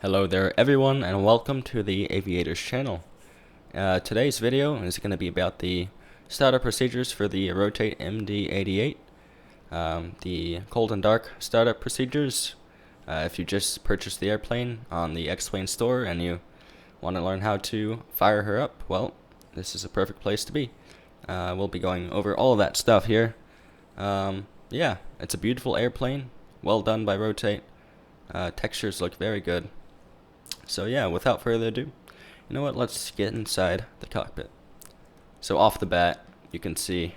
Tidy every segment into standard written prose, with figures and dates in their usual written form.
Hello there everyone and welcome to the Aviators channel. Today's video is going to be about the startup procedures for the Rotate MD-88, the cold and dark startup procedures. If you just purchased the airplane on the X-Plane store and you want to learn how to fire her up, well, this is a perfect place to be. We'll be going over all of that stuff here. Yeah, it's a beautiful airplane, well done by Rotate. Textures look very good. So yeah, without further ado, you know what, let's get inside the cockpit. So off the bat, you can see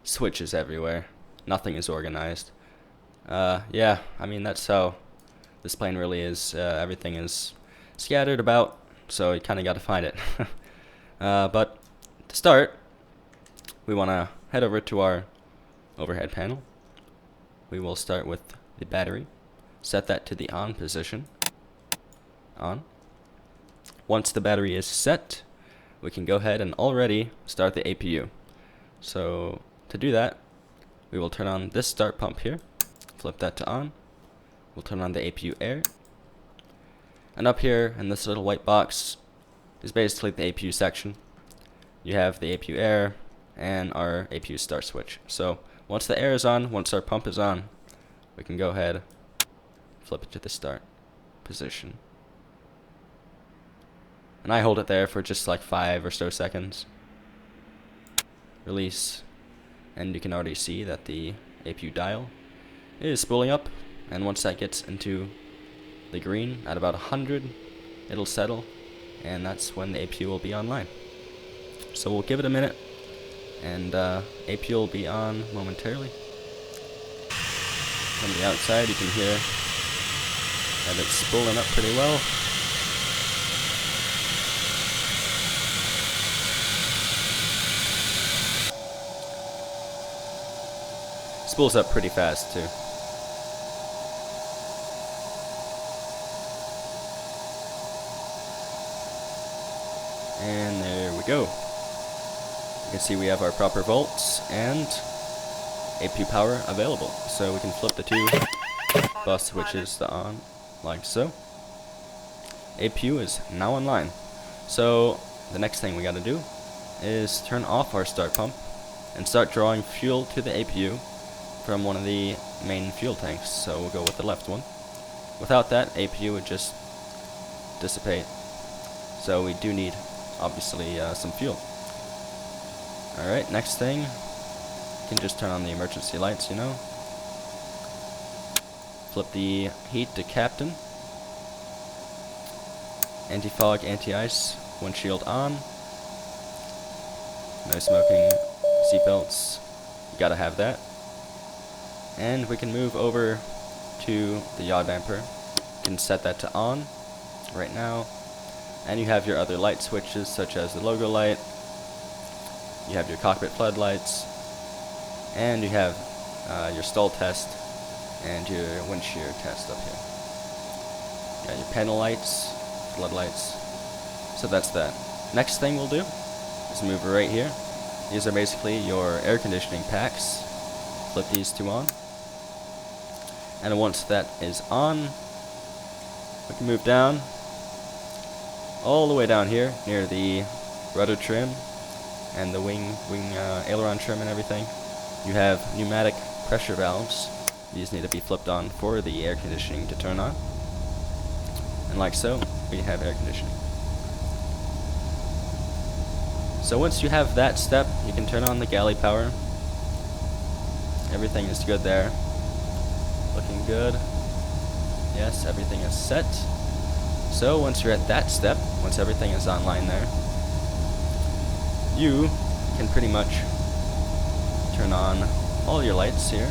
switches everywhere. Nothing is organized. Yeah, I mean that's how this plane really is. Everything is scattered about, so you kind of got to find it. But to start, we want to head over to our overhead panel. We will start with the battery. Set that to the on position. On. Once the battery is set, we can go ahead and already start the APU. So to do that, we will turn on this start pump here, flip that to on. We'll turn on the APU air, and up here in this little white box is basically the APU section. You have the APU air and our APU start switch. So once the air is on, once our pump is on, we can go ahead, flip it to the start position. And I hold it there for just like 5 or so seconds. Release. And you can already see that the APU dial is spooling up. And once that gets into the green at about 100, it'll settle. And that's when the APU will be online. So we'll give it a minute. And APU will be on momentarily. From the outside you can hear that it's spooling up pretty well. Spools up pretty fast too. And there we go. You can see we have our proper volts and APU power available. So we can flip the two bus switches to on, like so. APU is now online. So the next thing we gotta do is turn off our start pump and start drawing fuel to the APU from one of the main fuel tanks. So we'll go with the left one. Without that, APU would just dissipate. So we do need, obviously, some fuel. Alright, next thing, you can just turn on the emergency lights, you know. Flip the heat to captain. Anti-fog, anti-ice, windshield on. No smoking, seatbelts, you gotta have that. And we can move over to the yaw damper. You can set that to on right now. And you have your other light switches such as the logo light. You have your cockpit floodlights. And you have your stall test and your wind shear test up here. You got your panel lights, floodlights. So that's that. Next thing we'll do is move right here. These are basically your air conditioning packs. Flip these two on. And once that is on, we can move down all the way down here near the rudder trim and the wing aileron trim and everything. You have pneumatic pressure valves. These need to be flipped on for the air conditioning to turn on. And like so, we have air conditioning. So once you have that step, you can turn on the galley power. Everything is good there. Looking good. Yes, everything is set. So once you're at that step, once everything is online there, you can pretty much turn on all your lights here.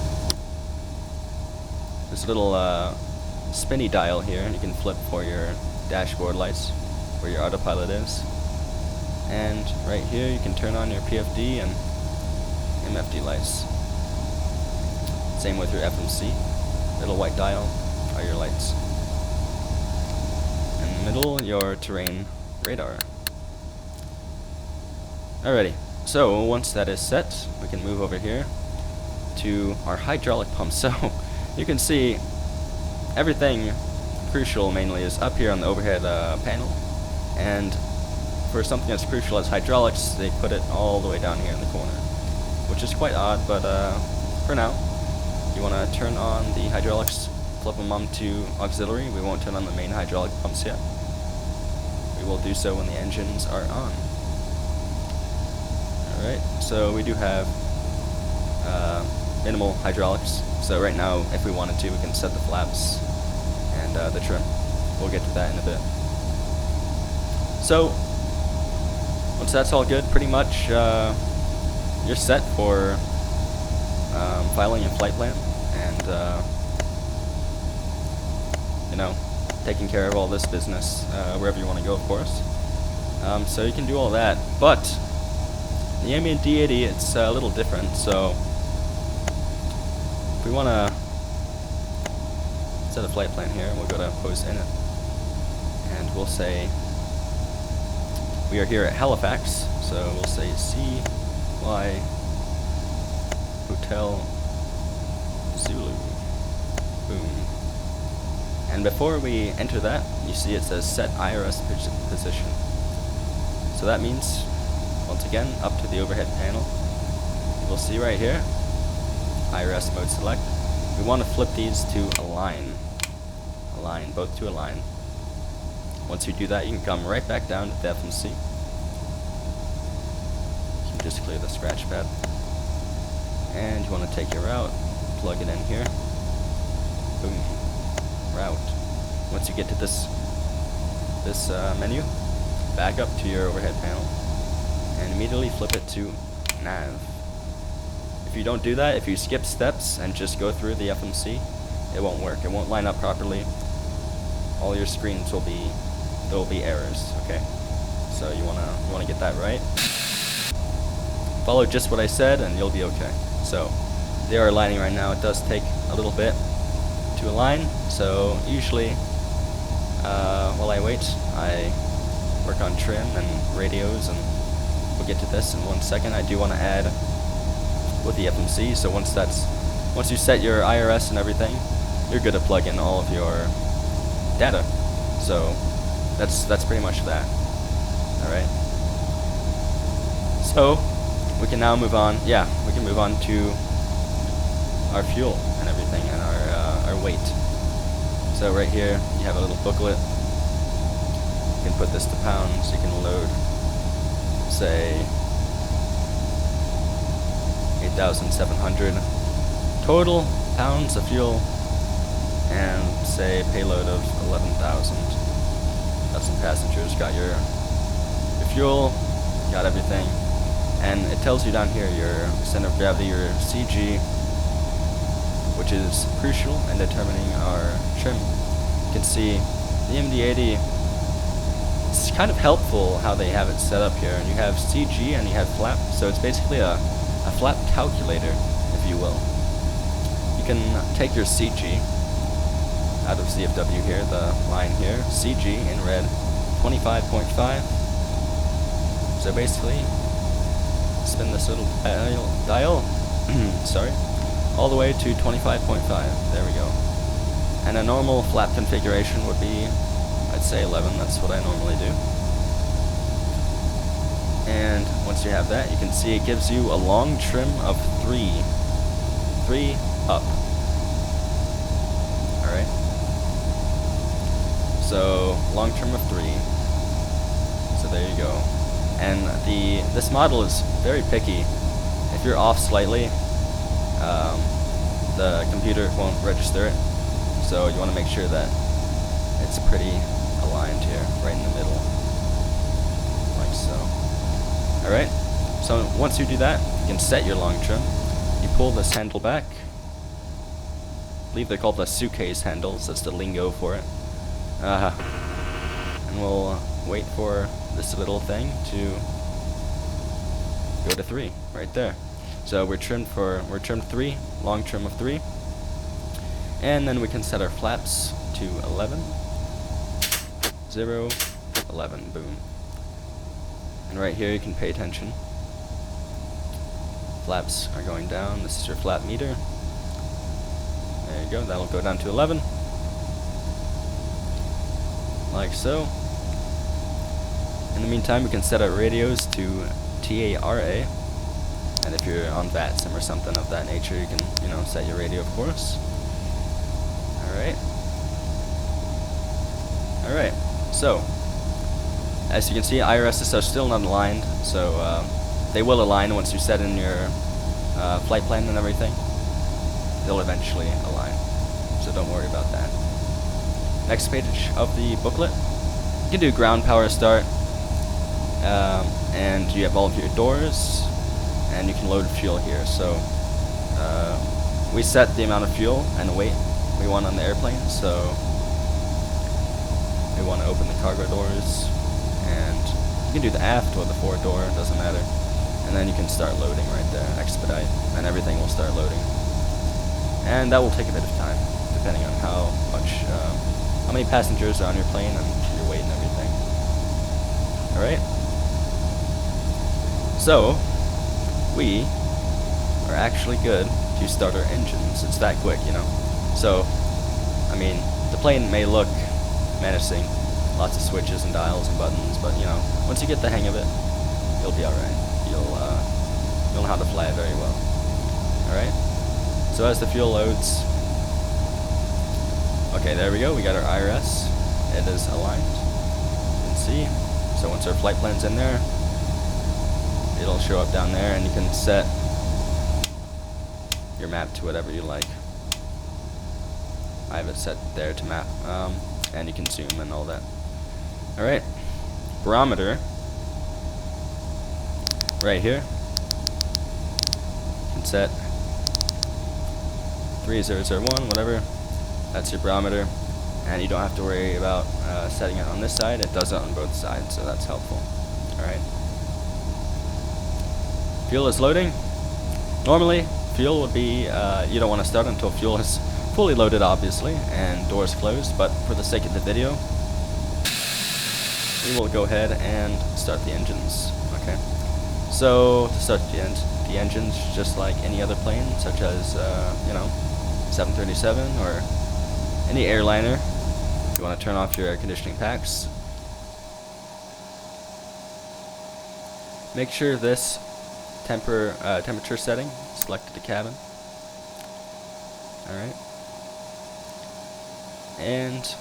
There's a little spinny dial here you can flip for your dashboard lights where your autopilot is. And right here you can turn on your PFD and MFD lights. Same with your FMC. Little white dial are your lights. In the middle, your terrain radar. Alrighty, so once that is set, we can move over here to our hydraulic pump. So you can see everything crucial mainly is up here on the overhead panel, and for something as crucial as hydraulics, they put it all the way down here in the corner, which is quite odd, but for now, you want to turn on the hydraulics, flip them onto auxiliary. We won't turn on the main hydraulic pumps yet. We will do so when the engines are on. Alright, so we do have minimal hydraulics, so right now if we wanted to we can set the flaps and the trim. We'll get to that in a bit. So once that's all good, pretty much you're set for filing your flight plan and you know, taking care of all this business wherever you want to go, of course. So you can do all that, but the MD-80, it's a little different. So if we want to set a flight plan here, we'll go to post init, and we'll say we are here at Halifax, so we'll say CY Hotel Zulu. Boom. And before we enter that, you see it says set IRS position. So that means, once again, up to the overhead panel, we'll see right here, IRS mode select. We want to flip these to align, both to align. Once you do that, you can come right back down to the FMC. You can just clear the scratch pad. And you want to take your route, plug it in here. Boom. Route. Once you get to this menu, back up to your overhead panel and immediately flip it to nav. If you don't do that, if you skip steps and just go through the FMC, it won't work. It won't line up properly. All your screens will be, there will be errors, okay? So you wanna get that right. Follow just what I said and you'll be okay. So they are aligning right now. It does take a little bit to align, so usually while I wait, I work on trim and radios, and we'll get to this in 1 second. I do want to add with the FMC, so once you set your IRS and everything, you're good to plug in all of your data. So that's pretty much that. Alright. So we can now move on. Yeah, we can move on to our fuel and everything and our weight. So right here you have a little booklet. You can put this to pounds. You can load, say, 8,700 total pounds of fuel, and say payload of 11,000. Got some passengers. Got your fuel. Got everything. And it tells you down here your center of gravity, your CG, which is crucial in determining our trim. You can see the MD-80, it's kind of helpful how they have it set up here. And you have CG and you have flap, so it's basically a flap calculator, if you will. You can take your CG out of CFW here, the line here, CG in red, 25.5. So basically, spin this little dial sorry, all the way to 25.5. There we go. And a normal flap configuration would be, I'd say 11. That's what I normally do. And once you have that, you can see it gives you a long trim of 3 up. Alright. So long trim of 3. So there you go. And this model is very picky. If you're off slightly, the computer won't register it. So you want to make sure that it's pretty aligned here, right in the middle, like so. Alright, so once you do that, you can set your long trim. You pull this handle back. I believe they're called the suitcase handles, that's the lingo for it. And we'll wait for this little thing to go to 3, right there. So we're trimmed 3, long trim of 3. And then we can set our flaps to 11. 0, 11, boom. And right here you can pay attention. Flaps are going down. This is your flap meter. There you go, that'll go down to 11. like so. In the meantime, we can set our radios to TARA, and if you're on VATSIM or something of that nature, you can, you know, set your radio, of course. Alright. Alright, so, as you can see, IRSs are still not aligned, so they will align once you set in your flight plan and everything. They'll eventually align, so don't worry about that. Next page of the booklet, you can do ground power start, and you have all of your doors, and you can load fuel here. So we set the amount of fuel and weight we want on the airplane, so we want to open the cargo doors, and you can do the aft or the forward door, doesn't matter, and then you can start loading right there, expedite, and everything will start loading. And that will take a bit of time, depending on how many passengers are on your plane and your weight and everything. Alright? So, we are actually good to start our engines. It's that quick, you know. So, I mean, the plane may look menacing, lots of switches and dials and buttons, but, you know, once you get the hang of it, you'll be alright. You'll know how to fly it very well. Alright? So as the fuel loads, okay, there we go, we got our IRS, it is aligned, you can see. So once our flight plan's in there, it'll show up down there, and you can set your map to whatever you like. I have it set there to map, and you can zoom and all that. Alright, barometer, right here, you can set 3001, whatever, that's your barometer, and you don't have to worry about setting it on this side. It does it on both sides, so that's helpful. Alright. Fuel is loading. Normally, fuel would be, you don't want to start until fuel is fully loaded, obviously, and doors closed, but for the sake of the video, we will go ahead and start the engines. Okay. So, to start the engines, just like any other plane, such as, you know, 737 or any airliner, you want to turn off your air conditioning packs. Make sure this temperature setting selected the cabin. Alright. And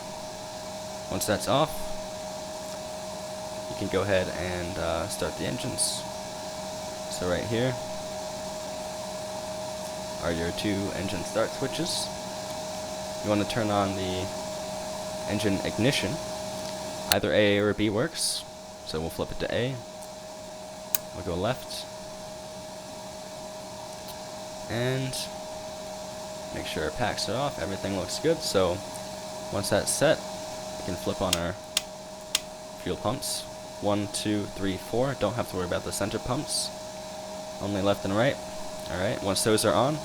once that's off, you can go ahead and start the engines. So right here are your two engine start switches. You want to turn on the engine ignition. Either A or B works, so we'll flip it to A. We'll go left, and make sure our packs are off. Everything looks good. So once that's set, we can flip on our fuel pumps. 1, 2, 3, 4. Don't have to worry about the center pumps. Only left and right. Alright, once those are on,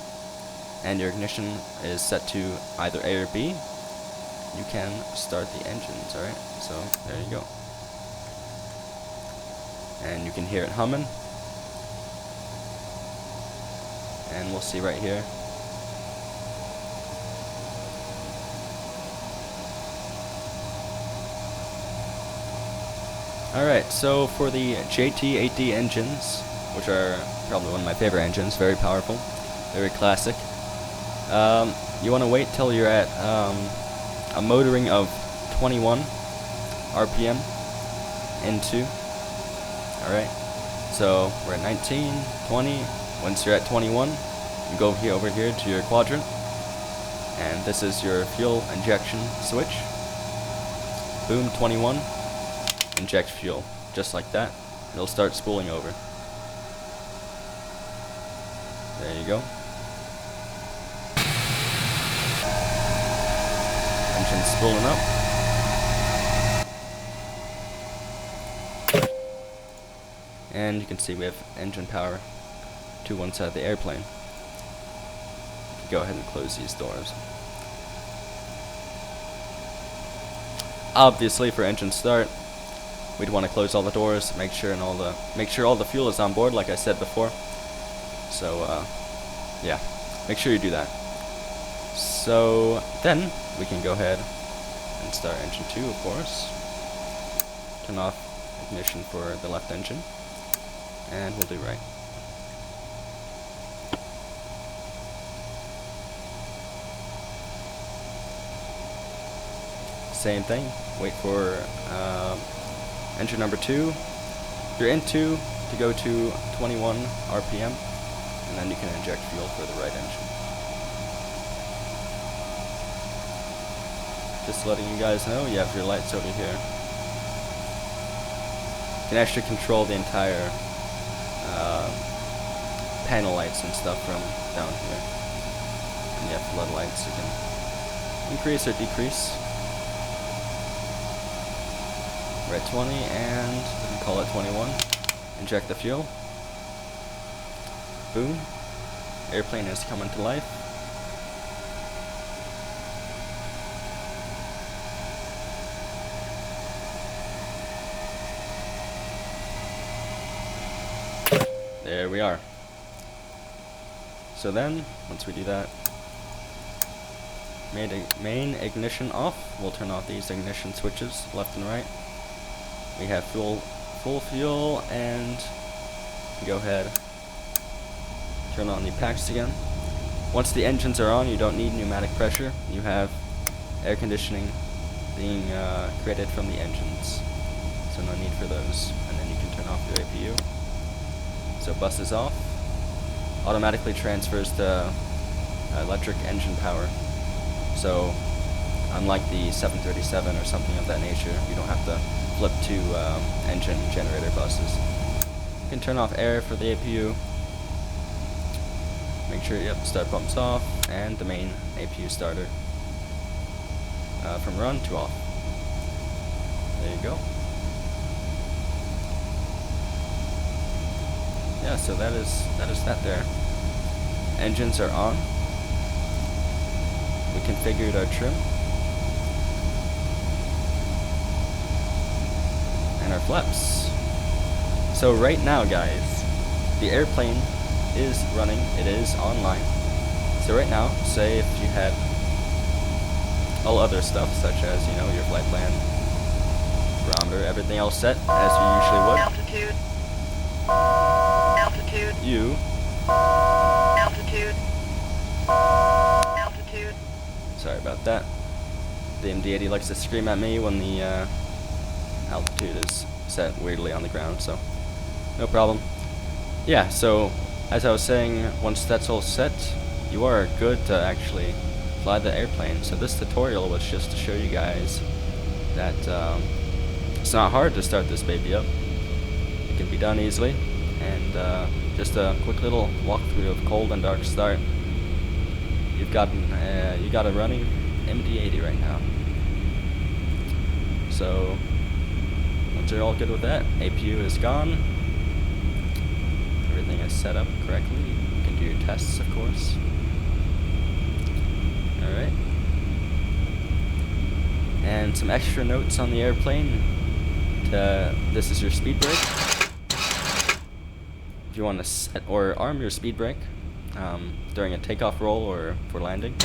and your ignition is set to either A or B, you can start the engines. Alright, so there you go. And you can hear it humming. And we'll see right here. Alright, so for the JT8D engines, which are probably one of my favorite engines, very powerful, very classic, you want to wait till you're at a motoring of 21 RPM into. Alright, so we're at 19, 20. Once you're at 21, you go over here to your quadrant, and this is your fuel injection switch. Boom, 21, inject fuel, just like that. It'll start spooling over. There you go. Engine spooling up. And you can see we have engine power to one side of the airplane. Go ahead and close these doors. Obviously, for engine start, we'd want to close all the doors, make sure all the fuel is on board, like I said before. So, yeah, make sure you do that. So then we can go ahead and start engine 2, of course. turn off ignition for the left engine, and we'll do right. Same thing, wait for engine number 2, your N2 to go to 21 RPM, and then you can inject fuel for the right engine. Just letting you guys know, you have your lights over here. You can actually control the entire panel lights and stuff from down here. And you have floodlights, you can increase or decrease. Right 20, and we can call it 21. Inject the fuel. Boom. Airplane is coming to life. There we are. So then, once we do that, main ignition off. We'll turn off these ignition switches, left and right. We have full fuel, and go ahead, turn on the packs again. Once the engines are on, you don't need pneumatic pressure. You have air conditioning being created from the engines, so no need for those. And then you can turn off your APU. So bus is off. Automatically transfers the electric engine power. So unlike the 737 or something of that nature, you don't have to flip to engine generator buses. You can turn off air for the APU. Make sure you have the start pumps off and the main APU starter from run to off. There you go. Yeah, so that is that there. Engines are on. We configured our trim and our flaps. So right now, guys, the airplane is running. It is online. So right now, say if you had all other stuff such as, you know, your flight plan, barometer, everything else set as you usually would. Altitude. You. Altitude. Altitude. Sorry about that. The MD-80 likes to scream at me when the altitude is set weirdly on the ground, so no problem. Yeah, so as I was saying, once that's all set, you are good to actually fly the airplane. So this tutorial was just to show you guys that it's not hard to start this baby up. It can be done easily, and just a quick little walkthrough of cold and dark start. You got a running MD-80 right now. So once you're all good with that, APU is gone. Everything is set up correctly. You can do your tests, of course. Alright. And some extra notes on the airplane. This is your speed brake. If you want to set or arm your speed brake during a takeoff roll or for landing,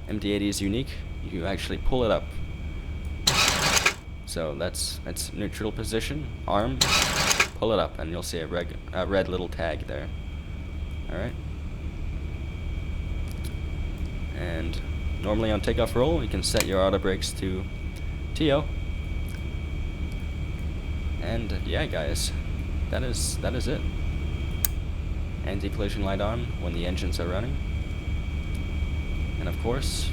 MD-80 is unique. You actually pull it up. So that's neutral position, arm, pull it up, and you'll see a red little tag there. Alright. And normally on takeoff roll, you can set your auto brakes to TO. And yeah, guys, that is it. Anti-collision light on when the engines are running. And of course,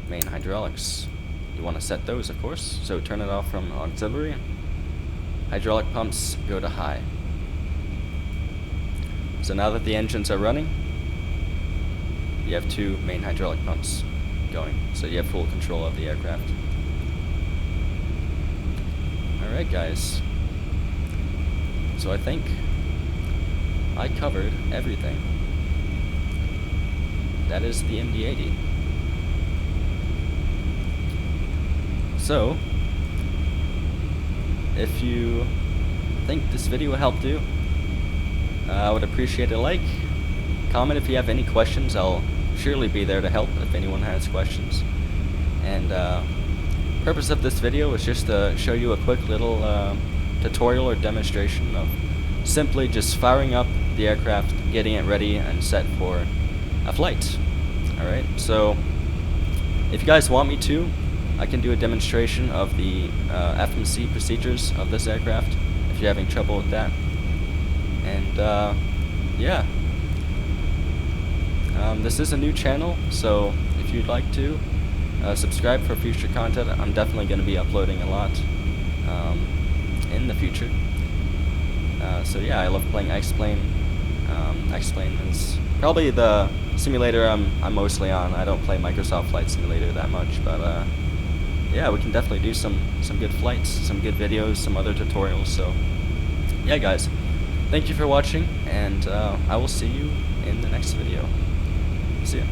main hydraulics. You want to set those, of course, so turn it off from auxiliary. Hydraulic pumps go to high. So now that the engines are running, you have two main hydraulic pumps going, so you have full control of the aircraft. Alright, guys. So I think I covered everything. That is the MD-80. So, if you think this video helped you, I would appreciate a like. Comment if you have any questions. I'll surely be there to help if anyone has questions. And purpose of this video is just to show you a quick little tutorial or demonstration of simply just firing up the aircraft, getting it ready and set for a flight. Alright, so if you guys want me to, I can do a demonstration of the FMC procedures of this aircraft if you're having trouble with that. And yeah, this is a new channel, so if you'd like to subscribe for future content, I'm definitely going to be uploading a lot in the future. So yeah, I love playing X-Plane. X-Plane is probably the simulator I'm mostly on. I don't play Microsoft Flight Simulator that much, but yeah, we can definitely do some good flights, some good videos, some other tutorials. So yeah, guys, thank you for watching, and I will see you in the next video. See ya.